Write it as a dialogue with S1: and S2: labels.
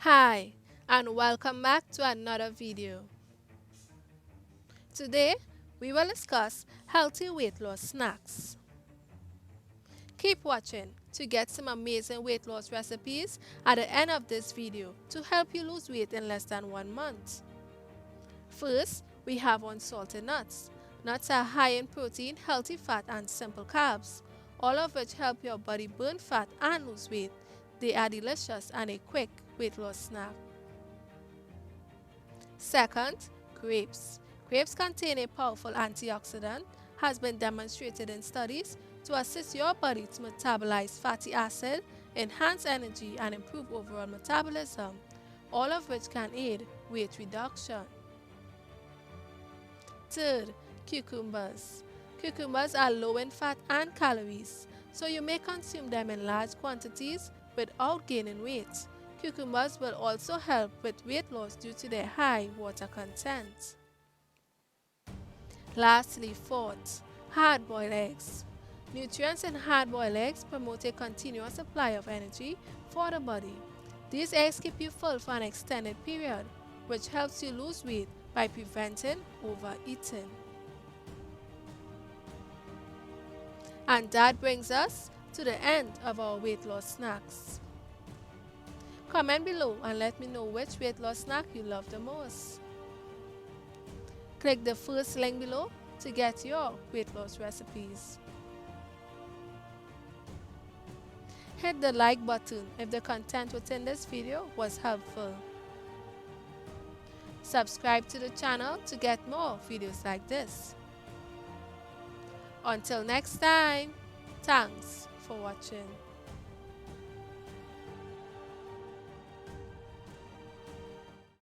S1: Hi, and welcome back to another video. Today, we will discuss healthy weight loss snacks. Keep watching to get some amazing weight loss recipes at the end of this video to help you lose weight in less than 1 month. First, we have unsalted nuts. Nuts are high in protein, healthy fat, and simple carbs, all of which help your body burn fat and lose weight. They are delicious and a quick weight loss snack. Second, grapes. Grapes contain a powerful antioxidant, has been demonstrated in studies to assist your body to metabolize fatty acid, enhance energy, and improve overall metabolism, all of which can aid weight reduction. Third, cucumbers. Cucumbers are low in fat and calories, so you may consume them in large quantities without gaining weight. Cucumbers will also help with weight loss due to their high water content. Lastly, fourth, hard-boiled eggs. Nutrients in hard-boiled eggs promote a continuous supply of energy for the body. These eggs keep you full for an extended period, which helps you lose weight by preventing overeating. And that brings us to the end of our weight loss snacks. Comment below and let me know which weight loss snack you love the most. Click the first link below to get your weight loss recipes. Hit the like button if the content within this video was helpful. Subscribe to the channel to get more videos like this. Until next time, thanks for watching.